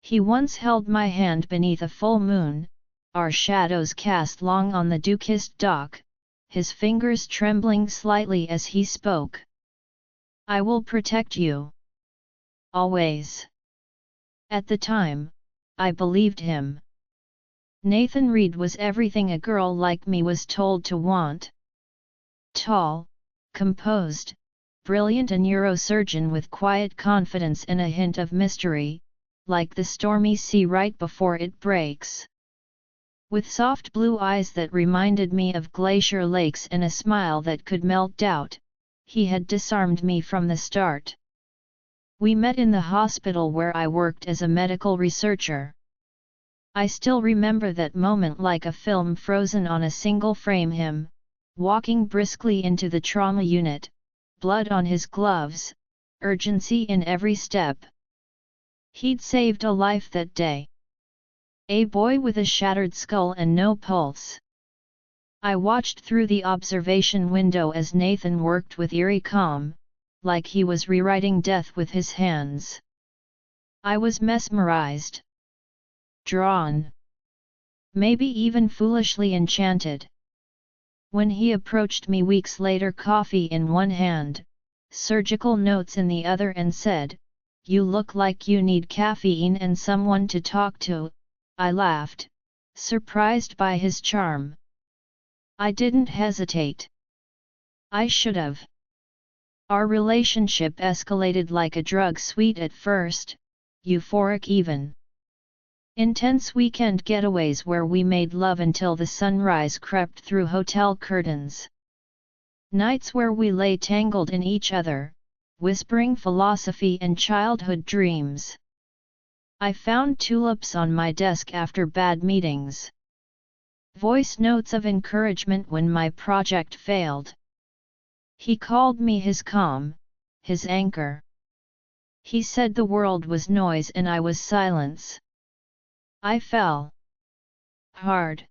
He once held my hand beneath a full moon, our shadows cast long on the dew-kissed dock, his fingers trembling slightly as he spoke. I will protect you. Always. At the time, I believed him. Nathan Reed was everything a girl like me was told to want. Tall, composed, brilliant, a neurosurgeon with quiet confidence and a hint of mystery, like the stormy sea right before it breaks. With soft blue eyes that reminded me of glacier lakes and a smile that could melt doubt, he had disarmed me from the start. We met in the hospital where I worked as a medical researcher. I still remember that moment like a film frozen on a single frame. Him, walking briskly into the trauma unit, blood on his gloves, urgency in every step. He'd saved a life that day. A boy with a shattered skull and no pulse. I watched through the observation window as Nathan worked with eerie calm, like he was rewriting death with his hands. I was mesmerized. Drawn. Maybe even foolishly enchanted. When he approached me weeks later, coffee in one hand, surgical notes in the other, and said, "You look like you need caffeine and someone to talk to," I laughed, surprised by his charm. I didn't hesitate. I should have. Our relationship escalated like a drug, sweet at first, euphoric even. Intense weekend getaways where we made love until the sunrise crept through hotel curtains. Nights where we lay tangled in each other, whispering philosophy and childhood dreams. I found tulips on my desk after bad meetings. Voice notes of encouragement when my project failed. He called me his calm, his anchor. He said the world was noise and I was silence. I fell hard.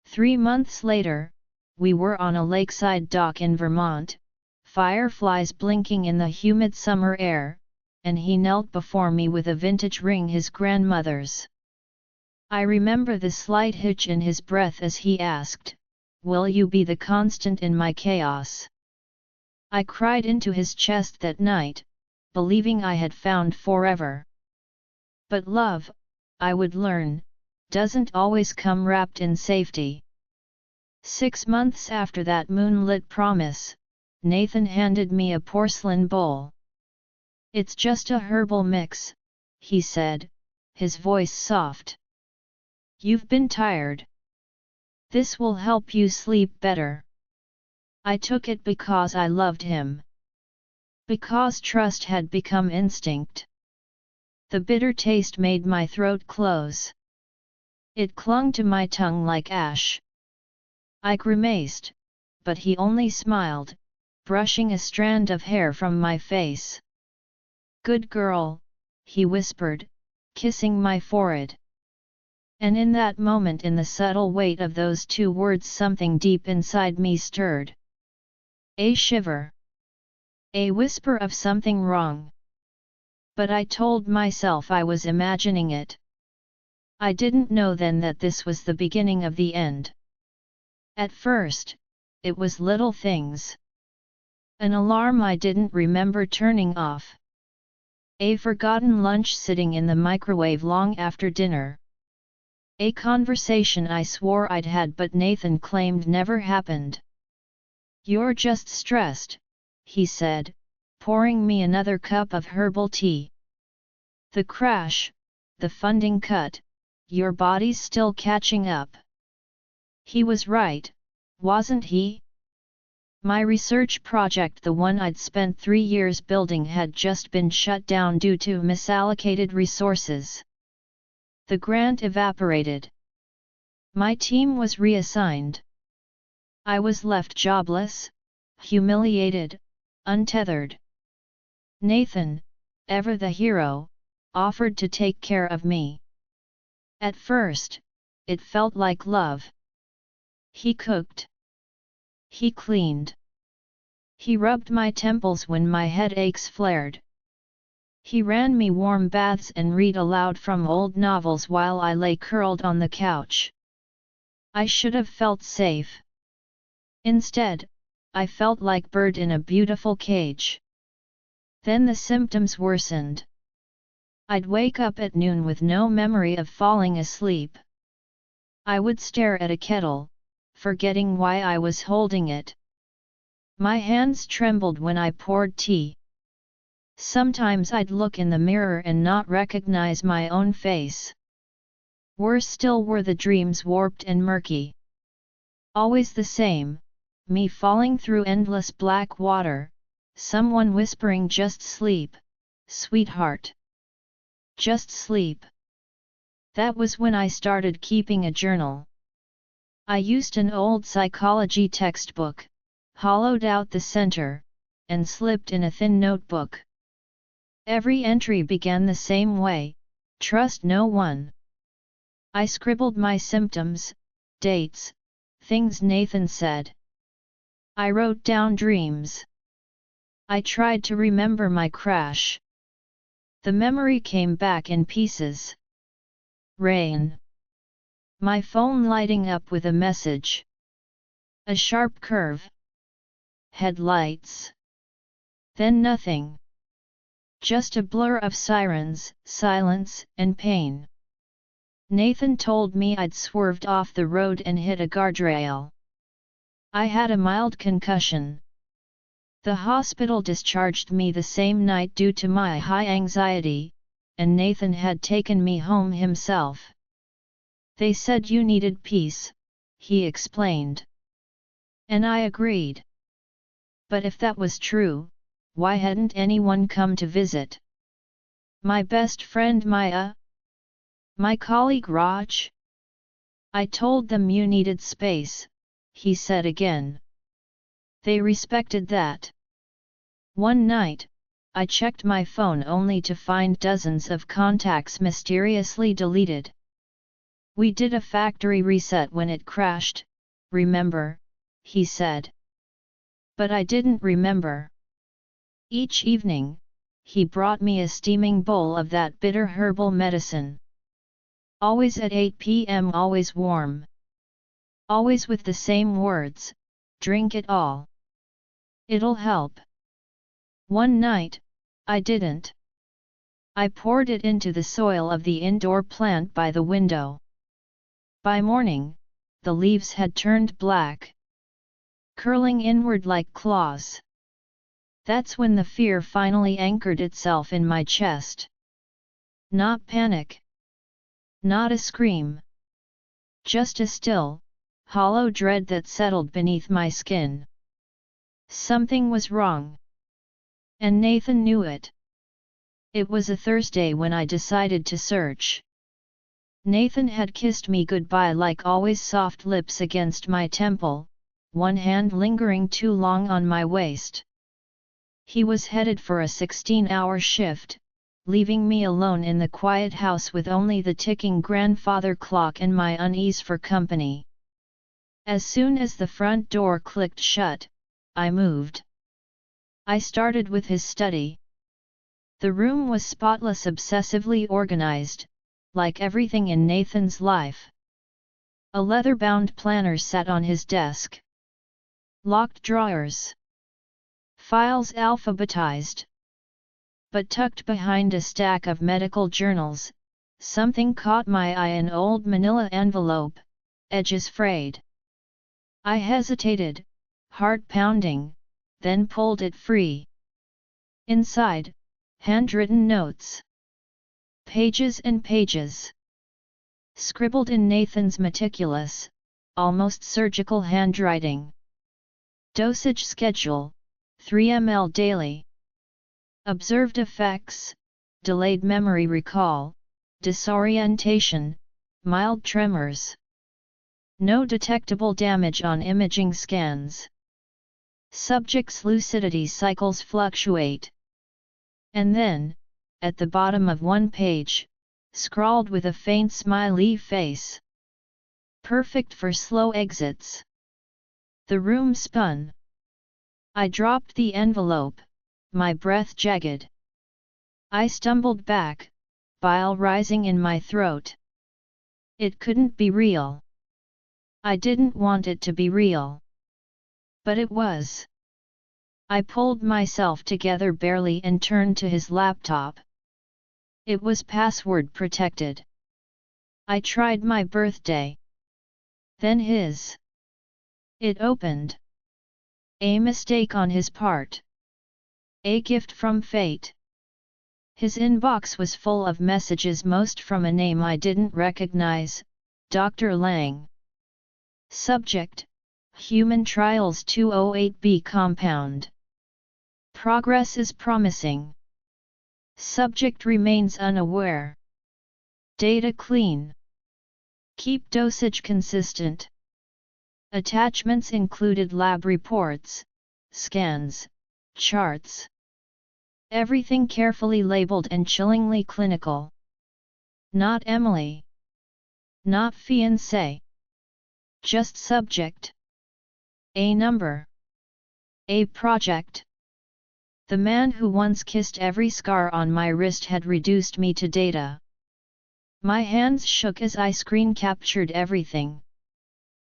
3 months later, we were on a lakeside dock in Vermont, fireflies blinking in the humid summer air, and he knelt before me with a vintage ring, his grandmother's. I remember the slight hitch in his breath as he asked, "Will you be the constant in my chaos?" I cried into his chest that night, believing I had found forever. But love, I would learn, doesn't always come wrapped in safety. 6 months after that moonlit promise, Nathan handed me a porcelain bowl. "It's just a herbal mix," he said, his voice soft. "You've been tired. This will help you sleep better." I took it because I loved him. Because trust had become instinct. The bitter taste made my throat close. It clung to my tongue like ash. I grimaced, but he only smiled, brushing a strand of hair from my face. "Good girl," he whispered, kissing my forehead. And in that moment, in the subtle weight of those 2 words, something deep inside me stirred. A shiver. A whisper of something wrong. But I told myself I was imagining it. I didn't know then that this was the beginning of the end. At first, it was little things. An alarm I didn't remember turning off. A forgotten lunch sitting in the microwave long after dinner. A conversation I swore I'd had but Nathan claimed never happened. "You're just stressed," he said, pouring me another cup of herbal tea. "The crash, the funding cut, your body's still catching up." He was right, wasn't he? My research project, the one I'd spent 3 years building, had just been shut down due to misallocated resources. The grant evaporated. My team was reassigned. I was left jobless, humiliated, untethered. Nathan, ever the hero, offered to take care of me. At first, it felt like love. He cooked. He cleaned. He rubbed my temples when my headaches flared. He ran me warm baths and read aloud from old novels while I lay curled on the couch. I should have felt safe. Instead, I felt like bird in a beautiful cage. Then the symptoms worsened. I'd wake up at noon with no memory of falling asleep. I would stare at a kettle, forgetting why I was holding it. My hands trembled when I poured tea. Sometimes I'd look in the mirror and not recognize my own face. Worse still were the dreams, warped and murky. Always the same, me falling through endless black water, someone whispering, "Just sleep, sweetheart. Just sleep." That was when I started keeping a journal. I used an old psychology textbook, hollowed out the center, and slipped in a thin notebook. Every entry began the same way: trust no one. I scribbled my symptoms, dates, things Nathan said. I wrote down dreams. I tried to remember my crash. The memory came back in pieces. Rain. My phone lighting up with a message. A sharp curve. Headlights. Then nothing. Just a blur of sirens, silence, and pain. Nathan told me I'd swerved off the road and hit a guardrail. I had a mild concussion. The hospital discharged me the same night due to my high anxiety, and Nathan had taken me home himself. They said you needed peace, he explained. And I agreed. But if that was true, why hadn't anyone come to visit? My best friend Maya? My colleague Raj? I told them you needed space, he said again. They respected that. One night, I checked my phone only to find dozens of contacts mysteriously deleted. We did a factory reset when it crashed, remember, he said. But I didn't remember. Each evening, he brought me a steaming bowl of that bitter herbal medicine. Always at 8 p.m., always warm. Always with the same words: drink it all. It'll help. One night, I didn't. I poured it into the soil of the indoor plant by the window. By morning, the leaves had turned black, curling inward like claws. That's when the fear finally anchored itself in my chest. Not panic. Not a scream. Just a still, hollow dread that settled beneath my skin. Something was wrong. And Nathan knew it. It was a Thursday when I decided to search. Nathan had kissed me goodbye, like always, soft lips against my temple, one hand lingering too long on my waist. He was headed for a 16-hour shift, leaving me alone in the quiet house with only the ticking grandfather clock and my unease for company. As soon as the front door clicked shut, I moved. I started with his study. The room was spotless, obsessively organized, like everything in Nathan's life. A leather-bound planner sat on his desk. Locked drawers. Files alphabetized. But tucked behind a stack of medical journals, something caught my eye: an old manila envelope, edges frayed. I hesitated, heart pounding, then pulled it free. Inside, handwritten notes. Pages and pages. Scribbled in Nathan's meticulous, almost surgical handwriting. Dosage schedule, 3 ml daily. Observed effects: delayed memory recall, disorientation, mild tremors. No detectable damage on imaging scans. Subject's lucidity cycles fluctuate. And then, at the bottom of one page, scrawled with a faint smiley face: perfect for slow exits. The room spun. I dropped the envelope, my breath jagged. I stumbled back, bile rising in my throat. It couldn't be real. I didn't want it to be real. But it was. I pulled myself together barely and turned to his laptop. It was password protected. I tried my birthday. Then his. It opened. A mistake on his part. A gift from fate. His inbox was full of messages, most from a name I didn't recognize, Dr. Lang. Subject: Human Trials 208B Compound. Progress is promising. Subject remains unaware. Data clean. Keep dosage consistent. Attachments included lab reports, scans, charts. Everything carefully labeled and chillingly clinical. Not Emily. Not fiancé. Just subject. A number. A project. The man who once kissed every scar on my wrist had reduced me to data. My hands shook as I screen captured everything.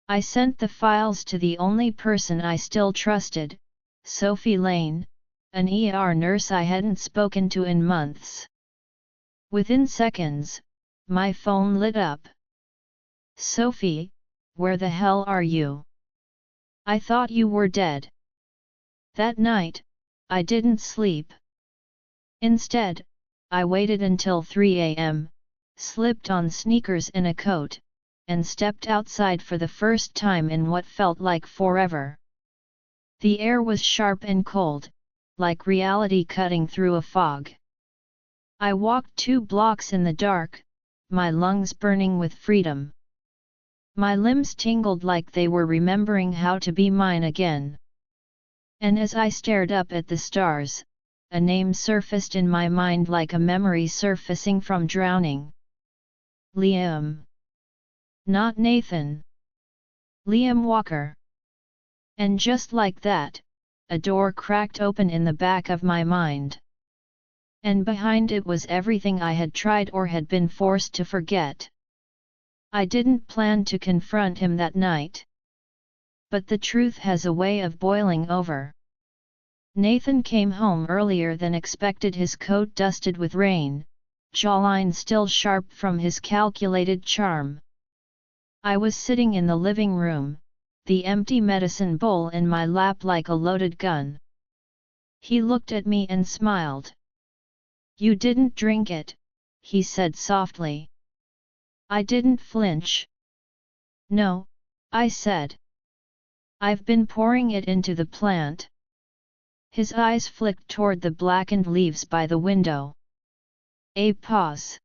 I sent the files to the only person I still trusted, Sophie Lane, an ER nurse I hadn't spoken to in months. Within seconds, my phone lit up. Sophie, where the hell are you? I thought you were dead. That night, I didn't sleep. Instead, I waited until 3 a.m., slipped on sneakers and a coat, and stepped outside for the first time in what felt like forever. The air was sharp and cold, like reality cutting through a fog. I walked 2 blocks in the dark, my lungs burning with freedom. My limbs tingled like they were remembering how to be mine again. And as I stared up at the stars, a name surfaced in my mind like a memory surfacing from drowning. Liam. Not Nathan. Liam Walker. And just like that, a door cracked open in the back of my mind. And behind it was everything I had tried or had been forced to forget. I didn't plan to confront him that night. But the truth has a way of boiling over. Nathan came home earlier than expected, his coat dusted with rain, jawline still sharp from his calculated charm. I was sitting in the living room, the empty medicine bowl in my lap like a loaded gun. He looked at me and smiled. "You didn't drink it," he said softly. I didn't flinch. "No," I said. "I've been pouring it into the plant." His eyes flicked toward the blackened leaves by the window. A pause.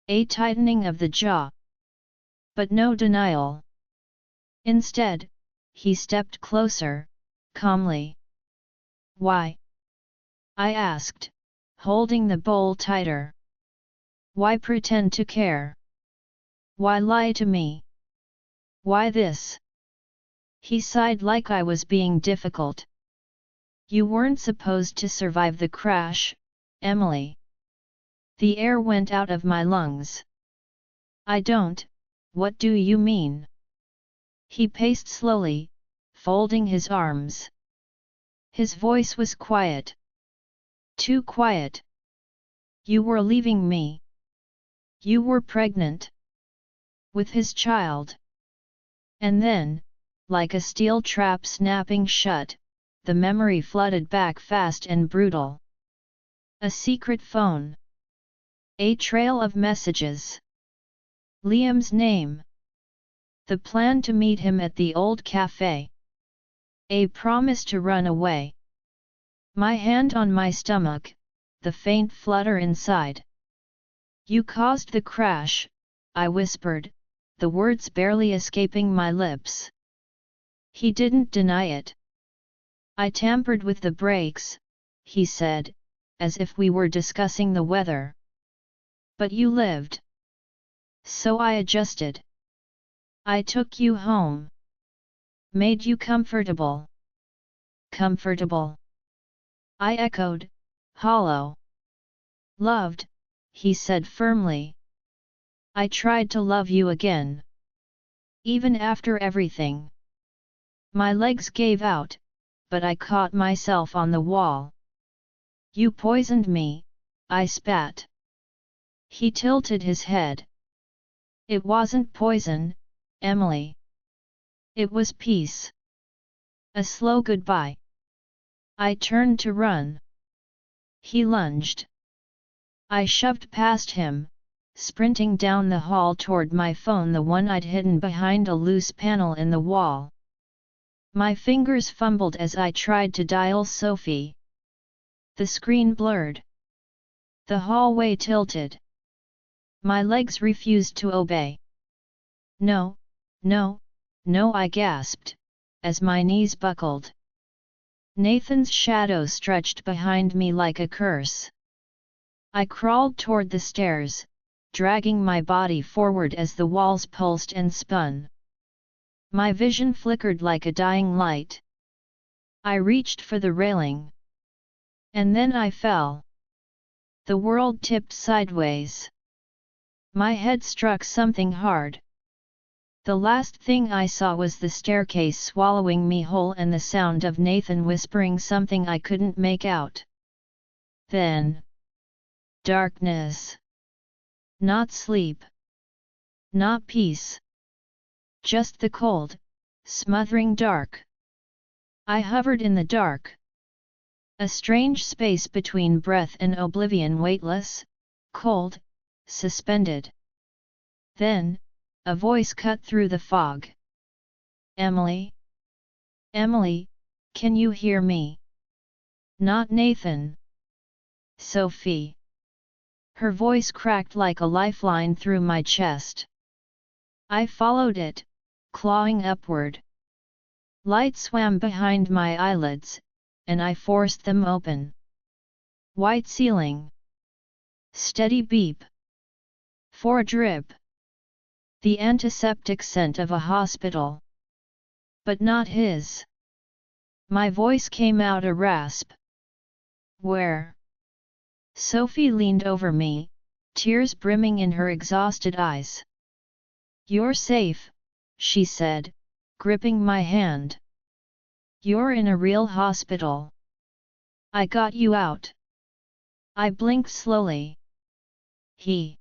A tightening of the jaw. But no denial. Instead, he stepped closer, calmly. "Why?" I asked, holding the bowl tighter. "Why pretend to care? Why lie to me? Why this?" He sighed like I was being difficult. "You weren't supposed to survive the crash, Emily." The air went out of my lungs. "I don't, what do you mean?" He paced slowly, folding his arms. His voice was quiet. Too quiet. "You were leaving me. You were pregnant. With his child." And then, like a steel trap snapping shut, the memory flooded back fast and brutal. A secret phone. A trail of messages. Liam's name. The plan to meet him at the old cafe. A promise to run away. My hand on my stomach, the faint flutter inside. "You caused the crash," I whispered, the words barely escaping my lips. He didn't deny it. "I tampered with the brakes," he said, as if we were discussing the weather. "But you lived. So I adjusted. I took you home. Made you comfortable." "Comfortable?" I echoed, hollow. Loved, he said firmly. I tried to love you again. Even after everything. My legs gave out, but I caught myself on the wall. You poisoned me, I spat. He tilted his head. It wasn't poison, Emily. It was peace. A slow goodbye. I turned to run. He lunged. I shoved past him, sprinting down the hall toward my phone, the one I'd hidden behind a loose panel in the wall. My fingers fumbled as I tried to dial Sophie. The screen blurred. The hallway tilted. My legs refused to obey. No, no, no, I gasped, as my knees buckled. Nathan's shadow stretched behind me like a curse. I crawled toward the stairs, dragging my body forward as the walls pulsed and spun. My vision flickered like a dying light. I reached for the railing. And then I fell. The world tipped sideways. My head struck something hard. The last thing I saw was the staircase swallowing me whole and the sound of Nathan whispering something I couldn't make out. Then darkness. Not sleep. Not peace. Just the cold, smothering dark. I hovered in the dark. A strange space between breath and oblivion, weightless, cold, suspended. Then, a voice cut through the fog. Emily? Emily, can you hear me? Not Nathan. Sophie. Her voice cracked like a lifeline through my chest. I followed it, clawing upward. Light swam behind my eyelids, and I forced them open. White ceiling. Steady beep. 4 drip. The antiseptic scent of a hospital. But not his. My voice came out a rasp. Where? Sophie leaned over me, tears brimming in her exhausted eyes. You're safe, she said, gripping my hand. You're in a real hospital. I got you out. I blinked slowly. He.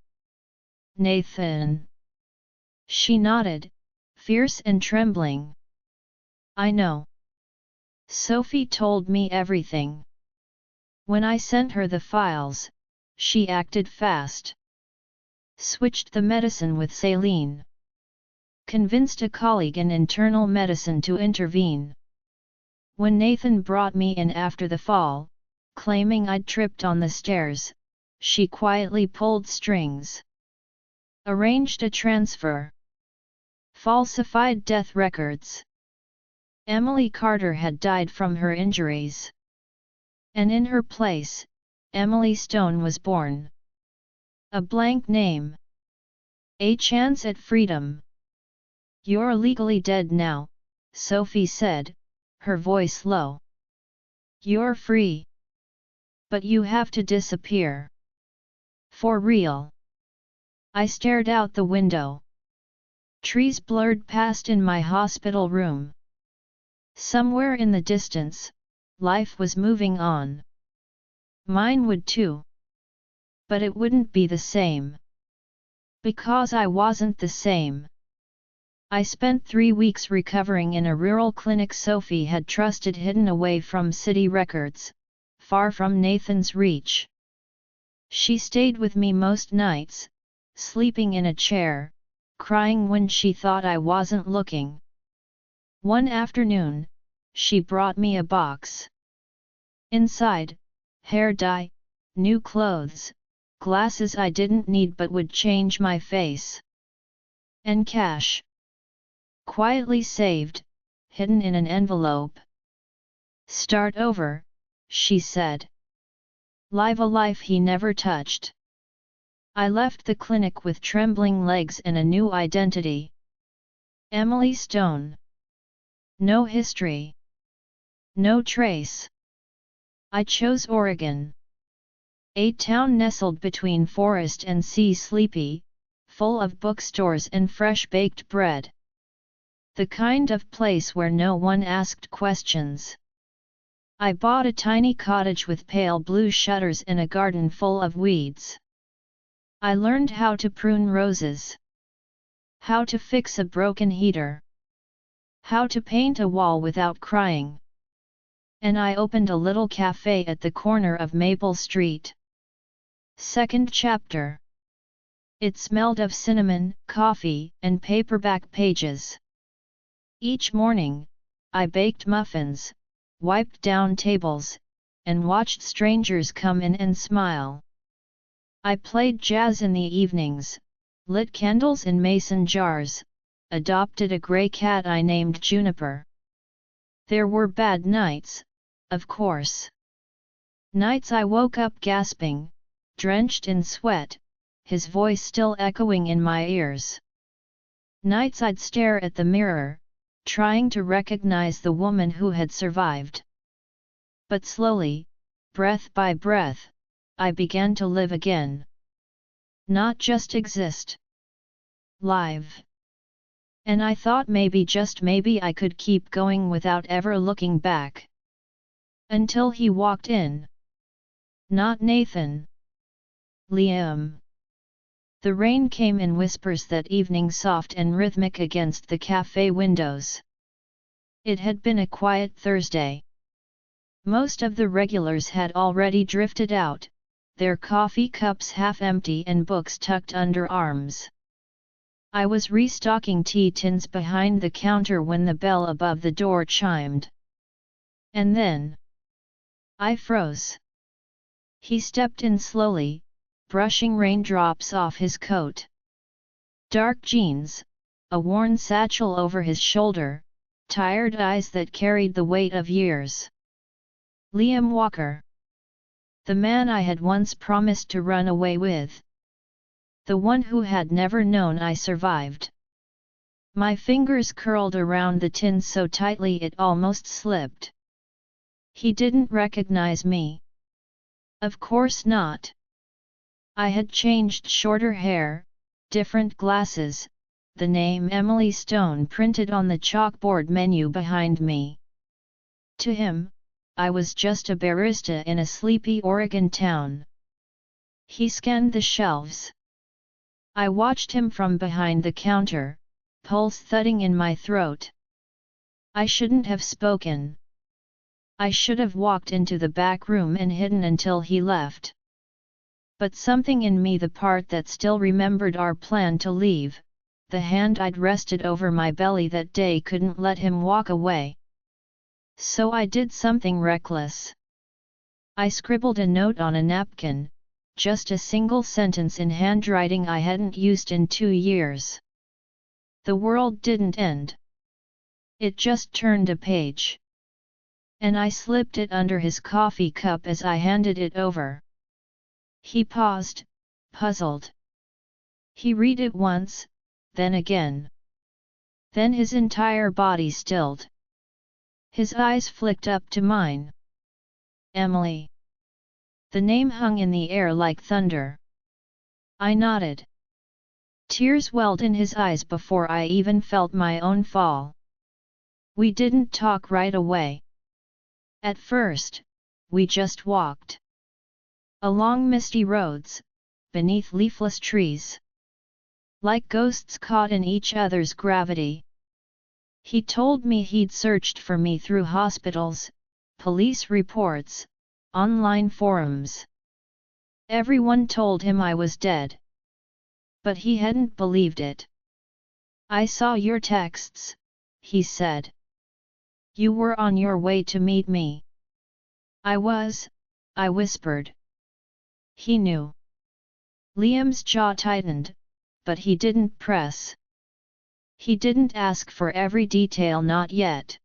Nathan. She nodded, fierce and trembling. I know. Sophie told me everything. When I sent her the files, she acted fast. Switched the medicine with saline. Convinced a colleague in internal medicine to intervene. When Nathan brought me in after the fall, claiming I'd tripped on the stairs, she quietly pulled strings. Arranged a transfer. Falsified death records. Emily Carter had died from her injuries. And in her place, Emily Stone was born. A blank name. A chance at freedom. You're legally dead now, Sophie said, her voice low. You're free. But you have to disappear. For real. I stared out the window. Trees blurred past in my hospital room. Somewhere in the distance, life was moving on. Mine would too. But it wouldn't be the same. Because I wasn't the same. I spent 3 weeks recovering in a rural clinic Sophie had trusted, hidden away from city records, far from Nathan's reach. She stayed with me most nights, sleeping in a chair, crying when she thought I wasn't looking. One afternoon, she brought me a box. Inside, hair dye, new clothes, glasses I didn't need but would change my face. And cash. Quietly saved, hidden in an envelope. Start over, she said. Live a life he never touched. I left the clinic with trembling legs and a new identity. Emily Stone. No history. No trace. I chose Oregon. A town nestled between forest and sea, sleepy, full of bookstores and fresh baked bread. The kind of place where no one asked questions. I bought a tiny cottage with pale blue shutters and a garden full of weeds. I learned how to prune roses, how to fix a broken heater, how to paint a wall without crying. And I opened a little cafe at the corner of Maple Street. Second chapter. It smelled of cinnamon, coffee, and paperback pages. Each morning, I baked muffins, wiped down tables, and watched strangers come in and smile. I played jazz in the evenings, lit candles in mason jars, adopted a grey cat I named Juniper. There were bad nights, of course. Nights I woke up gasping, drenched in sweat, his voice still echoing in my ears. Nights I'd stare at the mirror, trying to recognize the woman who had survived. But slowly, breath by breath, I began to live again. Not just exist. Live. And I thought maybe, just maybe, I could keep going without ever looking back. Until he walked in. Not Nathan. Liam. The rain came in whispers that evening, soft and rhythmic against the cafe windows. It had been a quiet Thursday. Most of the regulars had already drifted out, their coffee cups half empty and books tucked under arms. I was restocking tea tins behind the counter when the bell above the door chimed. And then I froze. He stepped in slowly, brushing raindrops off his coat. Dark jeans, a worn satchel over his shoulder, tired eyes that carried the weight of years. Liam Walker. The man I had once promised to run away with. The one who had never known I survived. My fingers curled around the tin so tightly it almost slipped. He didn't recognize me. Of course not. I had changed, shorter hair, different glasses, the name Emily Stone printed on the chalkboard menu behind me. To him, I was just a barista in a sleepy Oregon town. He scanned the shelves. I watched him from behind the counter, pulse thudding in my throat. I shouldn't have spoken. I should have walked into the back room and hidden until he left. But something in me, the part that still remembered our plan to leave, the hand I'd rested over my belly that day, couldn't let him walk away. So I did something reckless. I scribbled a note on a napkin, just a single sentence in handwriting I hadn't used in 2 years. The world didn't end. It just turned a page. And I slipped it under his coffee cup as I handed it over. He paused, puzzled. He read it once, then again. Then his entire body stilled. His eyes flicked up to mine. Emily. The name hung in the air like thunder. I nodded. Tears welled in his eyes before I even felt my own fall. We didn't talk right away. At first, we just walked. Along misty roads, beneath leafless trees. Like ghosts caught in each other's gravity. He told me he'd searched for me through hospitals, police reports, online forums. Everyone told him I was dead. But he hadn't believed it. I saw your texts, he said. You were on your way to meet me. I was, I whispered. He knew. Liam's jaw tightened, but he didn't press. He didn't ask for every detail, not yet.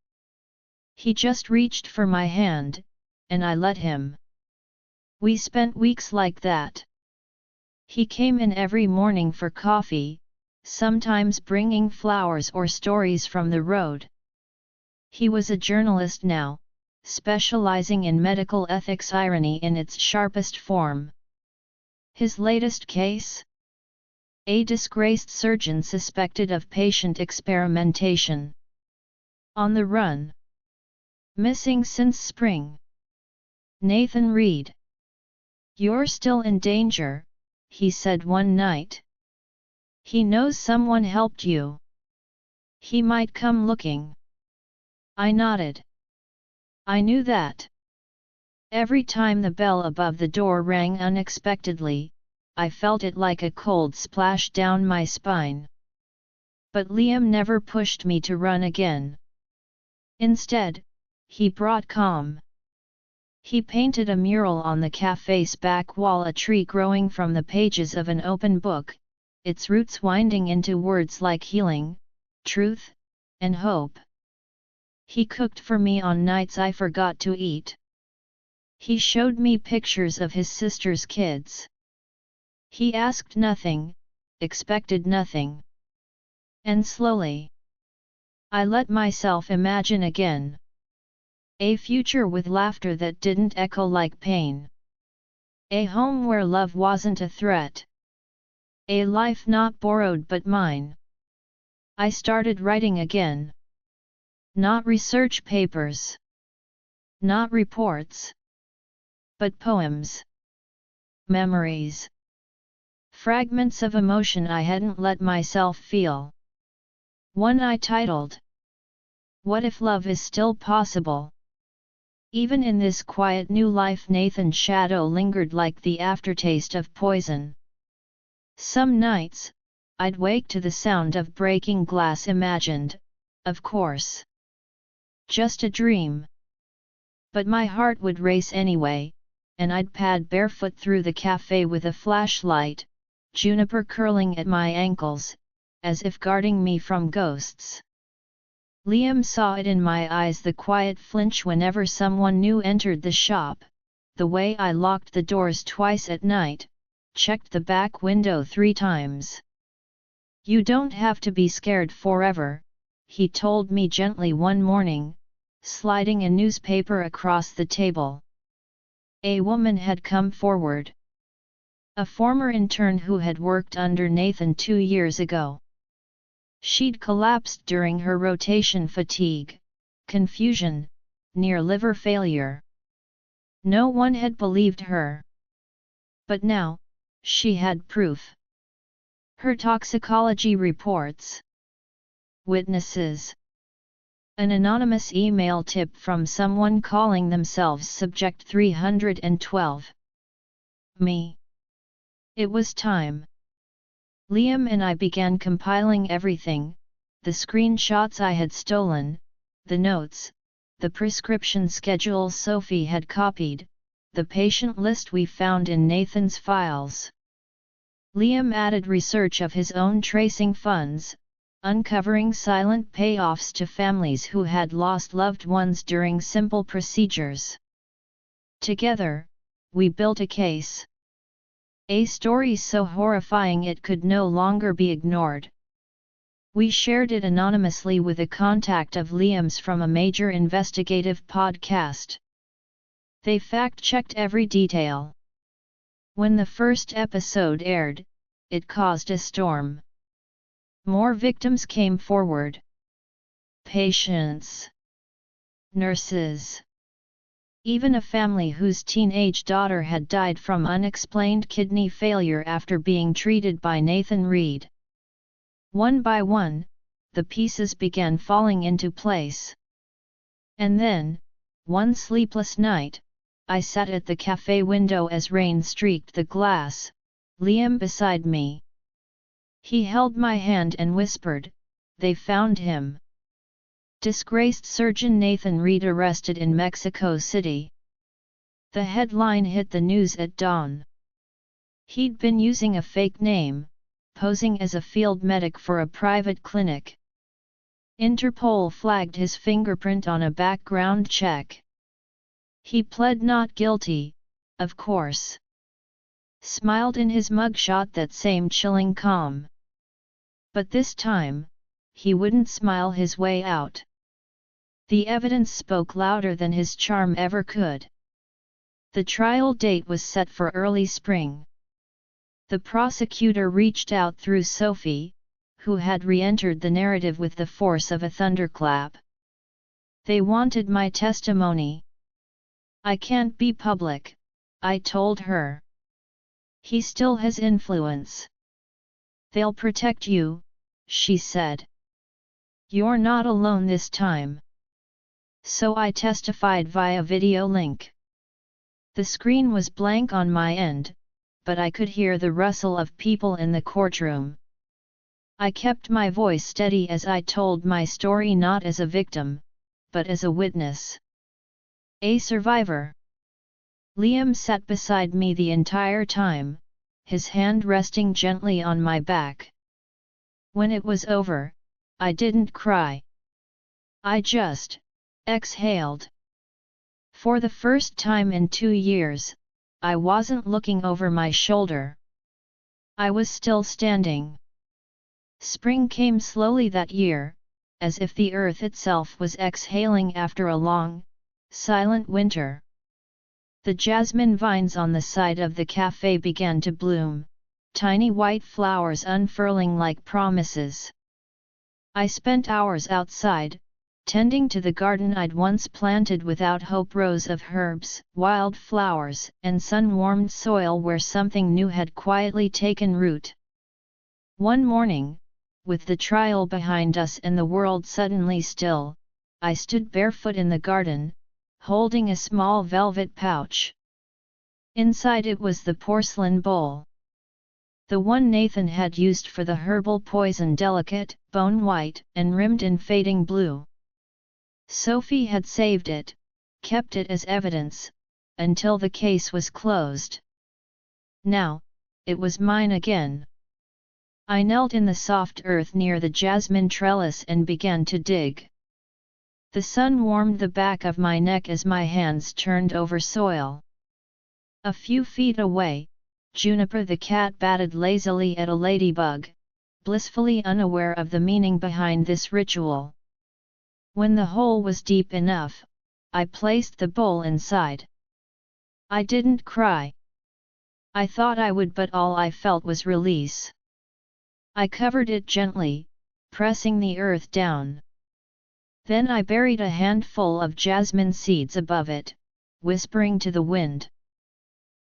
He just reached for my hand, and I let him. We spent weeks like that. He came in every morning for coffee, sometimes bringing flowers or stories from the road. He was a journalist now, specializing in medical ethics, irony in its sharpest form. His latest case? A disgraced surgeon suspected of patient experimentation. On the run. Missing since spring. Nathan Reed. "You're still in danger," he said one night. "He knows someone helped you. He might come looking." I nodded. I knew that. Every time the bell above the door rang unexpectedly, I felt it like a cold splash down my spine. But Liam never pushed me to run again. Instead, he brought calm. He painted a mural on the café's back wall, a tree growing from the pages of an open book, its roots winding into words like healing, truth, and hope. He cooked for me on nights I forgot to eat. He showed me pictures of his sister's kids. He asked nothing, expected nothing. And slowly, I let myself imagine again. A future with laughter that didn't echo like pain. A home where love wasn't a threat. A life not borrowed but mine. I started writing again. Not research papers. Not reports. But poems. Memories. Fragments of emotion I hadn't let myself feel. One I titled, "What if love is still possible?" Even in this quiet new life, Nathan's shadow lingered like the aftertaste of poison. Some nights, I'd wake to the sound of breaking glass, imagined, of course. Just a dream. But my heart would race anyway, and I'd pad barefoot through the cafe with a flashlight, juniper curling at my ankles, as if guarding me from ghosts. Liam saw it in my eyes, the quiet flinch whenever someone new entered the shop, the way I locked the doors twice at night, checked the back window 3 times. "You don't have to be scared forever," he told me gently one morning, sliding a newspaper across the table. A woman had come forward. A former intern who had worked under Nathan 2 years ago. She'd collapsed during her rotation, fatigue, confusion, near liver failure. No one had believed her. But now, she had proof. Her toxicology reports. Witnesses. An anonymous email tip from someone calling themselves Subject 312. Me. It was time. Liam and I began compiling everything, the screenshots I had stolen, the notes, the prescription schedule Sophie had copied, the patient list we found in Nathan's files. Liam added research of his own, tracing funds, uncovering silent payoffs to families who had lost loved ones during simple procedures. Together, we built a case. A story so horrifying it could no longer be ignored. We shared it anonymously with a contact of Liam's from a major investigative podcast. They fact-checked every detail. When the first episode aired, it caused a storm. More victims came forward. Patients. Nurses. Even a family whose teenage daughter had died from unexplained kidney failure after being treated by Nathan Reed. One by one, the pieces began falling into place. And then, one sleepless night, I sat at the cafe window as rain streaked the glass, Liam beside me. He held my hand and whispered, "They found him." Disgraced surgeon Nathan Reed arrested in Mexico City. The headline hit the news at dawn. He'd been using a fake name, posing as a field medic for a private clinic. Interpol flagged his fingerprint on a background check. He pled not guilty, of course. Smiled in his mugshot, that same chilling calm. But this time, he wouldn't smile his way out. The evidence spoke louder than his charm ever could. The trial date was set for early spring. The prosecutor reached out through Sophie, who had re-entered the narrative with the force of a thunderclap. They wanted my testimony. I can't be public, I told her. He still has influence. They'll protect you, she said. You're not alone this time. So I testified via video link. The screen was blank on my end, but I could hear the rustle of people in the courtroom. I kept my voice steady as I told my story, not as a victim, but as a witness. A survivor. Liam sat beside me the entire time, his hand resting gently on my back. When it was over, I didn't cry. I just exhaled. For the first time in 2 years, I wasn't looking over my shoulder. I was still standing. Spring came slowly that year, as if the earth itself was exhaling after a long, silent winter. The jasmine vines on the side of the cafe began to bloom, tiny white flowers unfurling like promises. I spent hours outside, tending to the garden I'd once planted without hope, rows of herbs, wild flowers, and sun-warmed soil where something new had quietly taken root. One morning, with the trial behind us and the world suddenly still, I stood barefoot in the garden, holding a small velvet pouch. Inside it was the porcelain bowl. The one Nathan had used for the herbal poison, delicate, bone-white, and rimmed in fading blue. Sophie had saved it, kept it as evidence, until the case was closed. Now, it was mine again. I knelt in the soft earth near the jasmine trellis and began to dig. The sun warmed the back of my neck as my hands turned over soil. A few feet away, Juniper the cat batted lazily at a ladybug, blissfully unaware of the meaning behind this ritual. When the hole was deep enough, I placed the bowl inside. I didn't cry. I thought I would, but all I felt was release. I covered it gently, pressing the earth down. Then I buried a handful of jasmine seeds above it, whispering to the wind.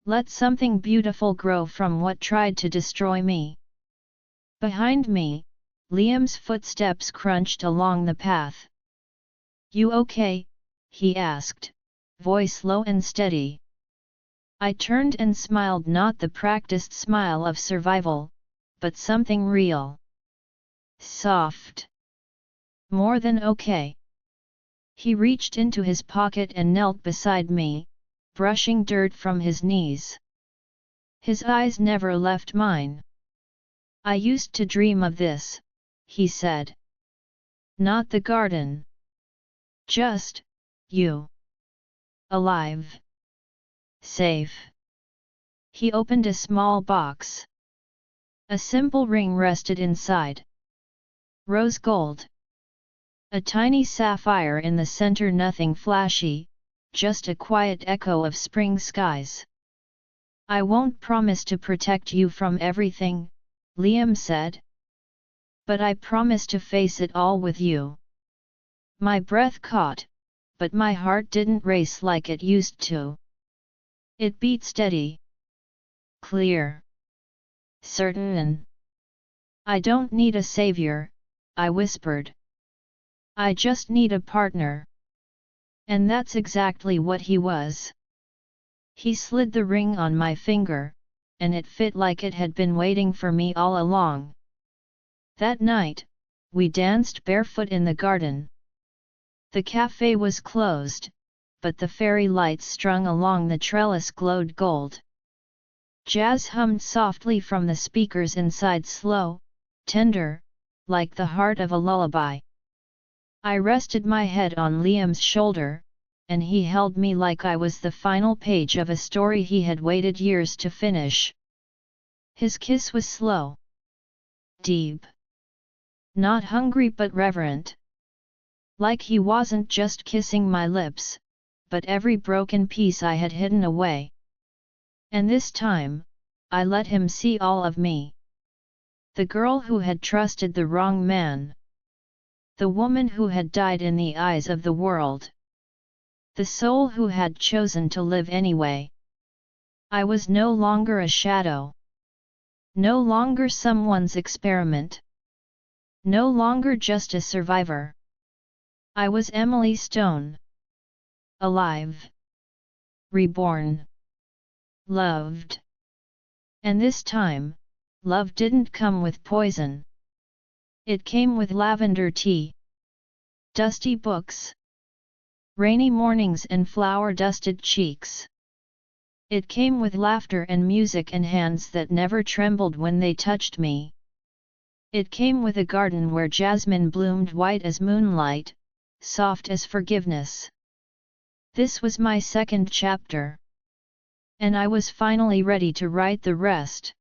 Let something beautiful grow from what tried to destroy me. Behind me, Liam's footsteps crunched along the path. You okay? He asked, voice low and steady. I turned and smiled, not the practiced smile of survival, but something real. Soft. More than okay. He reached into his pocket and knelt beside me, brushing dirt from his knees. His eyes never left mine. I used to dream of this, he said. Not the garden. Just, you. Alive. Safe. He opened a small box. A simple ring rested inside. Rose gold. A tiny sapphire in the center, nothing flashy, just a quiet echo of spring skies. I won't promise to protect you from everything, Liam said. But I promise to face it all with you. My breath caught, but my heart didn't race like it used to. It beat steady. Clear. Certain. I don't need a savior, I whispered. I just need a partner. And that's exactly what he was. He slid the ring on my finger, and it fit like it had been waiting for me all along. That night, we danced barefoot in the garden. The cafe was closed, but the fairy lights strung along the trellis glowed gold. Jazz hummed softly from the speakers inside, slow, tender, like the heart of a lullaby. I rested my head on Liam's shoulder, and he held me like I was the final page of a story he had waited years to finish. His kiss was slow. Deep. Not hungry but reverent. Like he wasn't just kissing my lips, but every broken piece I had hidden away. And this time, I let him see all of me. The girl who had trusted the wrong man. The woman who had died in the eyes of the world. The soul who had chosen to live anyway. I was no longer a shadow. No longer someone's experiment. No longer just a survivor. I was Emily Stone. Alive. Reborn. Loved. And this time, love didn't come with poison. It came with lavender tea. Dusty books. Rainy mornings and flower-dusted cheeks. It came with laughter and music and hands that never trembled when they touched me. It came with a garden where jasmine bloomed white as moonlight, soft as forgiveness. This was my second chapter. And I was finally ready to write the rest.